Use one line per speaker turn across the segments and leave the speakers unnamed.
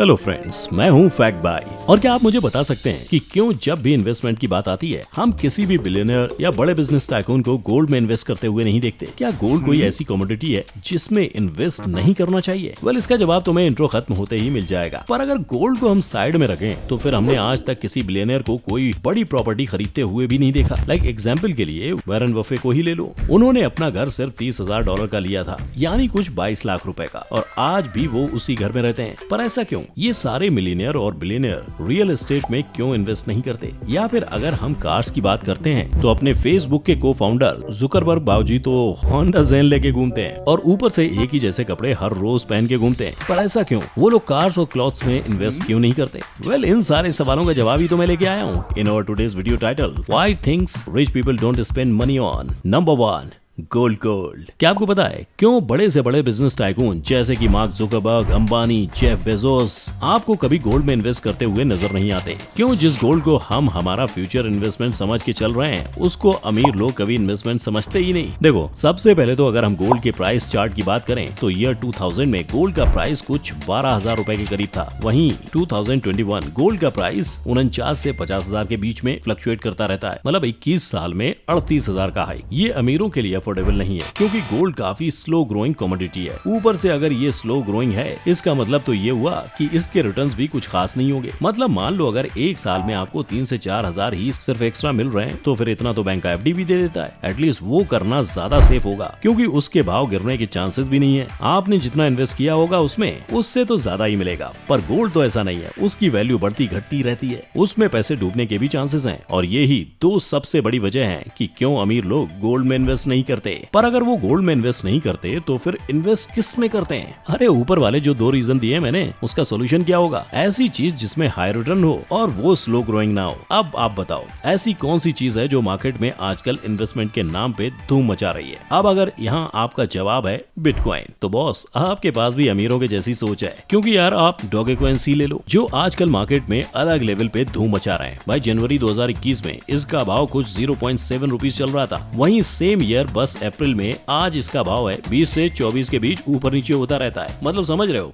Hello friends, मैं हूं fact bye. और क्या आप मुझे बता सकते हैं कि क्यों जब भी इन्वेस्टमेंट की बात आती है हम किसी भी बिलियनर या बड़े बिजनेस टाइकून को गोल्ड में इन्वेस्ट करते हुए नहीं देखते? क्या गोल्ड कोई ऐसी कमोडिटी है जिसमें इन्वेस्ट नहीं करना चाहिए? वेल, इसका जवाब तुम्हें इंट्रो खत्म होते ही मिल जाएगा। पर अगर गोल्ड को हम साइड में रखें तो फिर हमने आज तक किसी बिलियनर को कोई बड़ी प्रॉपर्टी खरीदते हुए भी नहीं देखा। लाइक एग्जाम्पल के लिए वॉरेन बफे को ही ले लो। उन्होंने अपना घर सिर्फ $30,000 का लिया था, यानी कुछ 22 लाख रुपए का, और आज भी वो उसी घर में रहते हैं। पर ऐसा क्यों? ये सारे मिलियनियर और बिलियनियर रियल एस्टेट में क्यों इन्वेस्ट नहीं करते? या फिर अगर हम कार्स की बात करते हैं तो अपने फेसबुक के को फाउंडर जुकरबर्ग बाबूजी तो होंडा ज़ेन लेके घूमते हैं और ऊपर से एक ही जैसे कपड़े हर रोज पहन के घूमते हैं। पर ऐसा क्यों? वो लोग कार्स और क्लॉथ्स में इन्वेस्ट क्यों नहीं करते? वेल, इन सारे सवालों का जवाब ही तो मैं लेके आया हूँ in our today's video title, why things rich people don't spend money on. Number 1, gold. क्या आपको पता है क्यों बड़े से बड़े बिजनेस टाइकून जैसे कि mark Zuckerberg, Ambani, Jeff Bezos आपको कभी गोल्ड में इन्वेस्ट करते हुए नजर नहीं आते? क्यों जिस गोल्ड को हम हमारा फ्यूचर इन्वेस्टमेंट समझ के चल रहे हैं उसको अमीर लोग कभी इन्वेस्टमेंट समझते ही नहीं? देखो, सबसे पहले तो अगर हम गोल्ड के प्राइस चार्ट की बात करें तो ईयर 2000 में गोल्ड का प्राइस कुछ 12,000 रुपए के करीब था। वहीं 2021 गोल्ड का प्राइस 49 से 50,000 के बीच में फ्लक्चुएट करता रहता है। मतलब 21 साल में 38,000 का हाई। ये अमीरों के लिए अफोर्डेबल नहीं है क्योंकि गोल्ड काफी स्लो ग्रोइंग कमोडिटी है। ऊपर से अगर ये स्लो ग्रोइंग है इसका मतलब तो ये हुआ कि इसके रिटर्न्स भी कुछ खास नहीं होंगे। मतलब मान लो अगर एक साल में आपको 3 से 4 हजार ही सिर्फ एक्स्ट्रा मिल रहे हैं तो फिर इतना तो बैंक का एफडी भी दे देता है। एटलीस्ट वो करना ज्यादा सेफ होगा क्योंकि उसके भाव गिरने के चांसेस भी नहीं है। आपने जितना इन्वेस्ट किया होगा उसमें उससे तो ज्यादा ही मिलेगा। पर गोल्ड तो ऐसा नहीं है, उसकी वैल्यू बढ़ती घटती रहती है, उसमें पैसे डूबने के भी चांसेस हैं। और यही दो सबसे बड़ी वजह है कि क्यों अमीर लोग गोल्ड में इन्वेस्ट नहीं करते। पर अगर वो गोल्ड में इन्वेस्ट नहीं करते तो फिर इन्वेस्ट किस में करते हैं? अरे ऊपर वाले जो 2 रीजन दिए मैंने उसका सोल्यूशन क्या होगा? ऐसी चीज जिसमें हाई रिटर्न हो और वो स्लो ग्रोइंग ना हो। अब आप बताओ ऐसी कौन सी चीज है जो मार्केट में आजकल इन्वेस्टमेंट के नाम पे धूम मचा रही है? अब अगर यहाँ आपका जवाब है बिटकॉइन, तो बॉस आपके पास भी अमीरों के जैसी सोच है। क्योंकि यार आप डॉगेकॉइन सी ले लो जो आजकल मार्केट में अलग लेवल पे धूम मचा रहे हैं। भाई जनवरी 2021 में इसका भाव कुछ 0.7 रुपीज चल रहा था। वहीं सेम ईयर बस अप्रैल में आज इसका भाव है 20 से 24 के बीच ऊपर नीचे होता रहता है। मतलब समझ रहे हो?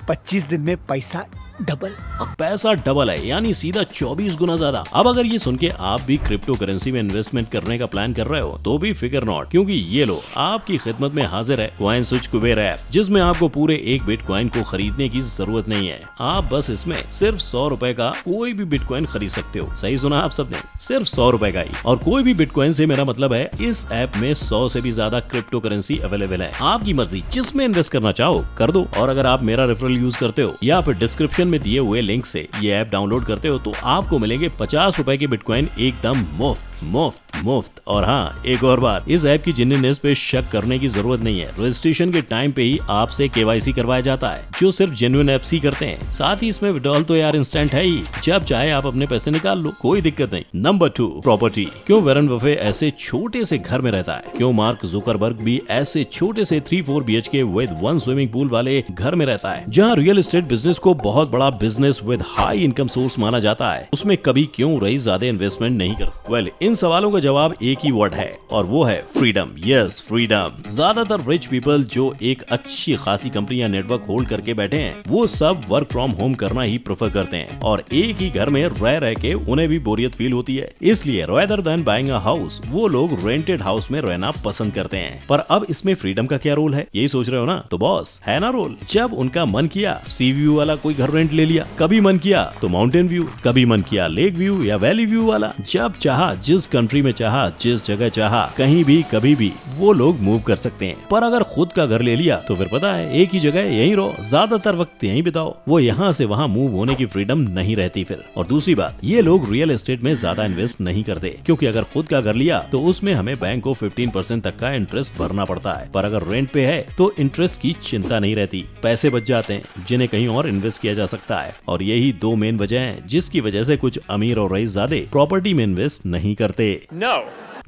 25 दिन में पैसा डबल।
पैसा डबल है, यानी सीधा 24 गुना ज्यादा। अब अगर ये सुन के आप भी क्रिप्टो करेंसी में इन्वेस्टमेंट करने का प्लान कर रहे हो तो भी फिकर नॉट, क्योंकि ये लो आपकी खिदमत में हाजिर है कॉइन स्विच कुबेर ऐप, जिसमें आपको पूरे एक बिटकॉइन को खरीदने की जरूरत नहीं है। आप बस इसमें सिर्फ 100 रुपए का कोई भी बिटकॉइन खरीद सकते हो। सही सुना आप सबने, सिर्फ 100 रुपए का ही। और कोई भी बिटकॉइन से मेरा मतलब है इस ऐप में 100 से भी ज्यादा क्रिप्टो करेंसी अवेलेबल है। आपकी मर्जी जिसमें इन्वेस्ट करना चाहो कर दो। और अगर आप मेरा रेफरल यूज करते हो या फिर डिस्क्रिप्शन में दिए हुए लिंक से ये ऐप डाउनलोड करते हो तो आपको मिलेंगे 50 रुपए के बिटकॉइन एकदम मुफ्त मुफ्त मुफ्त। और हाँ, एक और बात, इस ऐप की जेन्युइननेस पे शक करने की जरूरत नहीं है। रजिस्ट्रेशन के टाइम पे ही आपसे केवाईसी करवाया जाता है जो सिर्फ जेन्युइन ऐप्स ही करते हैं। साथ ही इसमें विड्रॉल तो यार इंस्टेंट है ही, जब चाहे आप अपने पैसे निकाल लो, कोई दिक्कत नहीं। Number 2, property. क्यों वॉरेन बफे ऐसे छोटे से घर में रहता है? क्यों मार्क जुकरबर्ग भी ऐसे छोटे से 3-4 BHK विद 1 स्विमिंग पूल वाले घर में रहता है? जहाँ रियल एस्टेट बिजनेस को बहुत बड़ा business with high income source माना जाता है, उसमें कभी क्यों रईस ज्यादा इन्वेस्टमेंट नहीं करते? वेल, इन सवालों का जवाब एक ही वर्ड है और वो है फ्रीडम। Yes, freedom. ज्यादातर रिच पीपल जो एक अच्छी खासी कंपनी या नेटवर्क होल्ड करके बैठे हैं वो सब वर्क फ्रॉम होम करना ही प्रेफर करते हैं और एक ही घर में रह रह के उन्हें भी बोरियत फील होती है। इसलिए rather than buying a house वो लोग रेंटेड हाउस में रहना पसंद करते हैं। पर अब इसमें फ्रीडम का क्या रोल है, यही सोच रहे हो ना? तो बॉस है ना रोल। जब उनका मन किया सी व्यू वाला कोई घर रेंट ले लिया, कभी मन किया तो माउंटेन व्यू, कभी मन किया लेक व्यू या वैली व्यू वाला। जब चाहा जिस कंट्री में चाहा जिस जगह चाहा कहीं भी कभी भी वो लोग मूव कर सकते हैं। पर अगर खुद का घर ले लिया तो फिर पता है एक ही जगह यहीं रहो, ज्यादातर वक्त यहीं बिताओ। वो यहाँ से वहाँ मूव होने की फ्रीडम नहीं रहती फिर। और दूसरी बात, ये लोग रियल एस्टेट में ज्यादा इन्वेस्ट नहीं करते क्योंकि अगर खुद का घर लिया तो उसमें हमें बैंक को 15% तक का इंटरेस्ट भरना पड़ता है। पर अगर रेंट पे है तो इंटरेस्ट की चिंता नहीं रहती, पैसे बच जाते हैं जिन्हें कहीं और इन्वेस्ट किया जा सकता है। और यही 2 मेन वजह है जिसकी वजह से कुछ अमीर और रईस ज़्यादा प्रॉपर्टी में इन्वेस्ट नहीं करते।
No.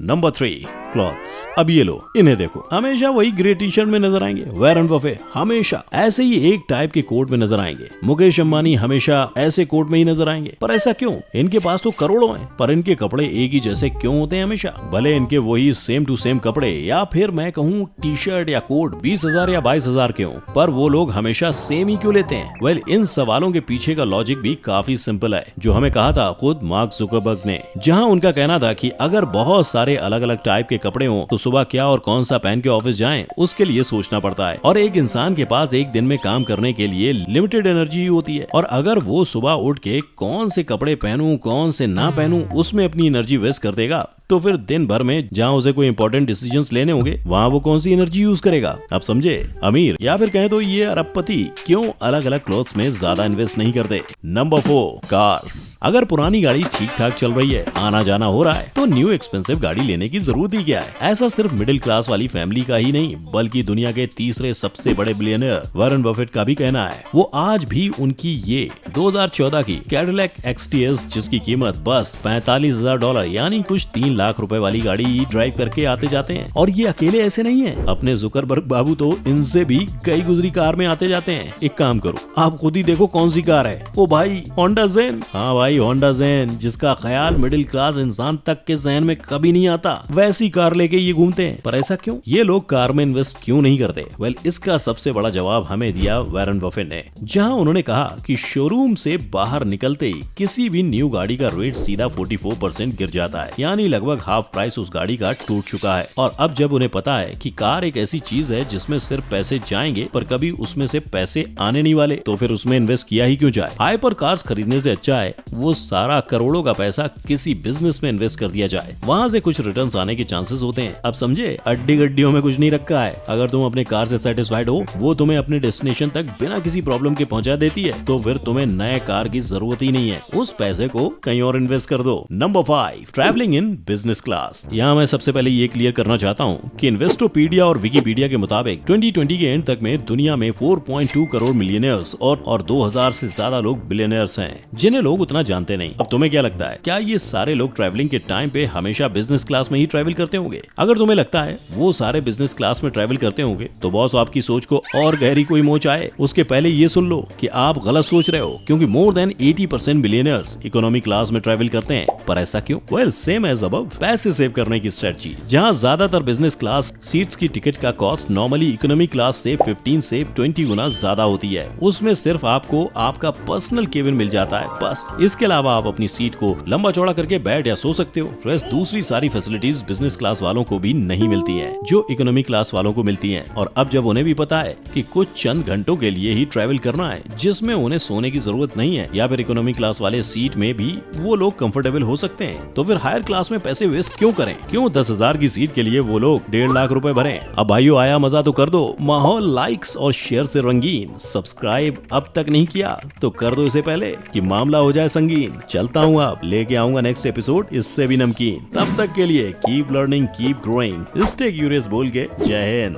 Number 3, clothes. अब ये लो, इन्हें देखो, हमेशा वही ग्रे टी शर्ट में नजर आएंगे। वॉरेन बफे हमेशा ऐसे ही एक टाइप के कोट में नजर आएंगे। मुकेश अंबानी हमेशा ऐसे कोट में ही नजर आएंगे। पर ऐसा क्यों? इनके पास तो करोड़ों हैं, पर इनके कपड़े एक ही जैसे क्यों होते हैं हमेशा? भले इनके वही सेम टू सेम कपड़े या फिर मैं कहूँ टी शर्ट या कोट 20,000 या 22,000 के हों, पर वो लोग हमेशा सेम ही क्यों लेते हैं? वेल, इन सवालों के पीछे का लॉजिक भी काफी सिंपल है, जो हमें कहा था खुद मार्क जुकरबर्ग ने, जहां उनका कहना था कि अगर बहुत सारे अलग अलग टाइप के कपड़े हों तो सुबह क्या और कौन सा पहन के ऑफिस जाएं, उसके लिए सोचना पड़ता है। और एक इंसान के पास एक दिन में काम करने के लिए लिमिटेड एनर्जी होती है, और अगर वो सुबह उठ के कौन से कपड़े पहनूं कौन से ना पहनूं उसमें अपनी एनर्जी वेस्ट कर देगा, तो फिर दिन भर में जहां उसे कोई इंपॉर्टेंट डिसीजंस लेने होंगे वहां वो कौन सी एनर्जी यूज करेगा? आप समझे? अमीर या फिर कहें तो ये अरबपति क्यों अलग अलग क्लॉथ्स में ज्यादा इन्वेस्ट नहीं करते? Number 4, cars. अगर पुरानी गाड़ी ठीक ठाक चल रही है, आना जाना हो रहा है, तो न्यू एक्सपेंसिव गाड़ी लेने की जरूरत ही क्या है? ऐसा सिर्फ मिडिल क्लास वाली फैमिली का ही नहीं, बल्कि दुनिया के तीसरे सबसे बड़े बिलियनियर वॉरेन बफेट का भी कहना है। वो आज भी उनकी ये 2014 की कैडिलैक XTS, जिसकी कीमत बस $45,000 यानी कुछ 3 लाख रुपए वाली गाड़ी ड्राइव करके आते जाते हैं। और ये अकेले ऐसे नहीं है, अपने जुकरबर्ग बाबू तो इनसे भी कई गुजरी कार में आते जाते हैं। एक काम करो, आप खुद ही देखो कौन सी कार है। ओ भाई, होंडा ज़ेन। हाँ भाई, होंडा ज़ेन, जिसका ख्याल मिडिल क्लास इंसान तक के जहन में कभी नहीं आता, वैसी कार लेके ये घूमते हैं। पर ऐसा क्यों? ये लोग कार में इन्वेस्ट क्यों नहीं करते? वेल, इसका सबसे बड़ा जवाब हमें दिया वॉरेन बफेट ने, जहां उन्होंने कहा कि शोरूम से बाहर निकलते ही किसी भी न्यू गाड़ी का रेट सीधा 44% गिर जाता है, यानी लगभग हाफ प्राइस उस गाड़ी का टूट चुका है। और अब जब उन्हें पता है कि कार एक ऐसी चीज है जिसमें सिर्फ पैसे जाएंगे पर कभी उसमें से पैसे आने नहीं वाले, तो फिर उसमें इन्वेस्ट किया ही क्यों जाए? हाइपर कार्स खरीदने से अच्छा है वो सारा करोड़ों का पैसा किसी बिजनेस में इन्वेस्ट कर दिया जाए, वहाँ से कुछ रिटर्न्स आने के चांसेस होते हैं। अब समझे? अड्डी गड्डियों में कुछ नहीं रखा है। अगर तुम अपने कार से सेटिस्फाइड हो, वो तुम्हें अपने डेस्टिनेशन तक बिना किसी प्रॉब्लम के पहुंचा देती है, तो फिर तुम्हें नए कार की जरूरत ही नहीं है। उस पैसे को कहीं और इन्वेस्ट कर दो। Number 5, travelling in business class. यहाँ मैं सबसे पहले ये क्लियर करना चाहता हूँ कि इन्वेस्टोपीडिया और विकिपीडिया के मुताबिक 2020 के एंड तक में दुनिया में 4.2 करोड़ मिलियनियर्स और 2000 से ज्यादा लोग बिलियनियर्स हैं, जिन्हें लोग उतना जानते नहीं। अब तुम्हें क्या लगता है, क्या ये सारे लोग ट्रैवलिंग के टाइम पे हमेशा बिजनेस क्लास में ही ट्रैवल करते होंगे? अगर तुम्हें लगता है वो सारे बिजनेस क्लास में ट्रैवल करते होंगे, तो बॉस आपकी सोच को और गहरी कोई मोच आए उसके पहले ये सुन लो कि आप गलत सोच रहे हो, क्योंकि more than 80% billionaires economy class में ट्रैवल करते हैं। पर ऐसा क्यों? वेल, सेम एज अबव, पैसे सेव करने की स्ट्रेटजी। जहां ज्यादातर बिजनेस क्लास सीट्स की टिकट का कॉस्ट नॉर्मली इकोनॉमी क्लास से 15 से 20 गुना ज्यादा होती है, उसमें सिर्फ आपको आपका पर्सनल केबिन मिल जाता है बस। इसके अलावा आप अपनी सीट को लंबा चौड़ा करके बैठ या सो सकते हो। रेस्ट दूसरी सारी फैसिलिटीज बिजनेस क्लास वालों को भी नहीं मिलती हैं, जो इकोनॉमी क्लास वालों को मिलती हैं। और अब जब उन्हें भी पता है कि कुछ चंद घंटों के लिए ही ट्रैवल करना है, जिसमें उन्हें सोने की जरूरत नहीं है, या फिर इकोनॉमी क्लास वाले सीट में भी वो लोग कंफर्टेबल हो सकते हैं, तो फिर हायर क्लास में पैसे वेस्ट क्यों करें? क्यों 10,000 की सीट के लिए वो लोग 1.5 लाख रुपए भरें? अब भाइयों, आया मजा तो कर दो। माहौल लाइक्स और शेयर से रंगीन। सब्सक्राइब अब तक नहीं किया तो कर दो इससे पहले कि मामला हो जाए संगीन। चलता हूँ, अब लेके आऊंगा नेक्स्ट एपिसोड इससे भी नमकीन। तब तक के लिए keep learning, keep growing, stay curious बोल के जय हिंद।